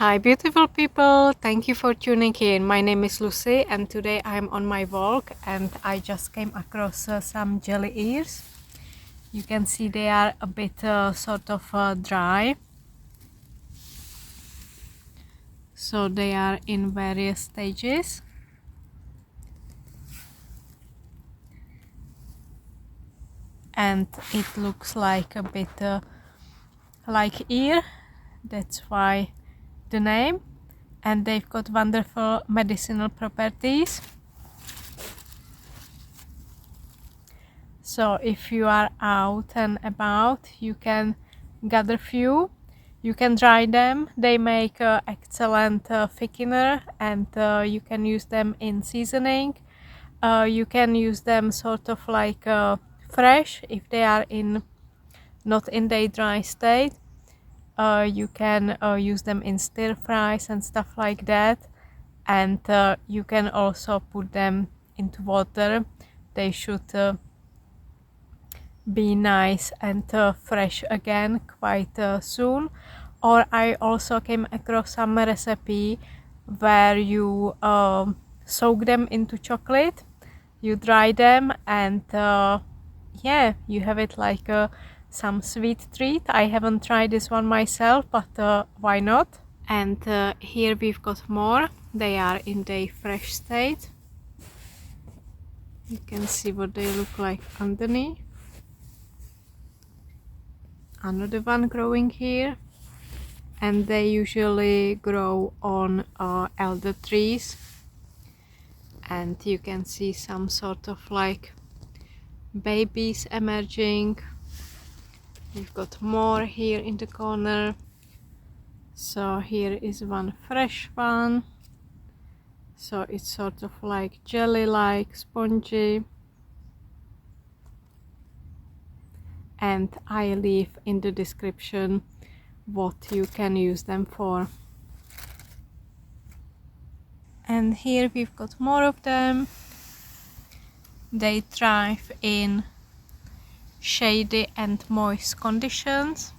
Hi beautiful people, thank you for tuning in. My name is Lucy and today I'm on my walk and I just came across some jelly ears. You can see they are a bit sort of dry. So they are in various stages. And it looks like a bit like ear, that's why the name. And they've got wonderful medicinal properties. So if you are out and about, you can gather few. You can dry them. They make excellent thickener, and you can use them in seasoning. You can use them sort of like fresh if they are not in their dry state. You can use them in stir fries and stuff like that, and you can also put them into water. They should be nice and fresh again quite soon. Or I also came across some recipe where you soak them into chocolate, you dry them, and yeah, you have it like some sweet treat. I haven't tried this one myself, but why not? And here we've got more. They are in their fresh state. You can see what they look like underneath. Another one growing here, and they usually grow on elder trees, and you can see some sort of like babies emerging. We've got more here in the corner. So here is one fresh one, so it's sort of like jelly like, spongy. And I leave in the description what you can use them for. And here we've got more of them. They thrive in shady and moist conditions.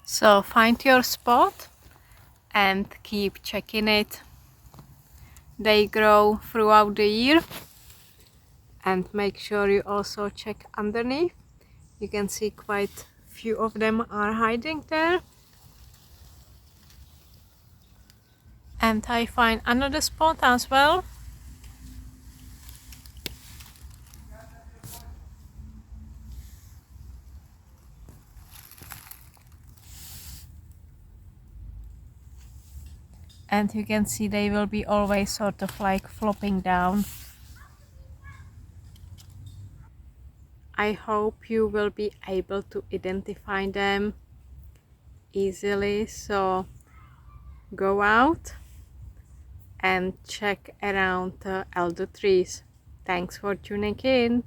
So find your spot and keep checking it. They grow throughout the year, and make sure you also check underneath. You can see quite few of them are hiding there. And I find another spot as well. And you can see they will be always sort of like flopping down. I hope you will be able to identify them easily, so go out and check around the elder trees. Thanks for tuning in.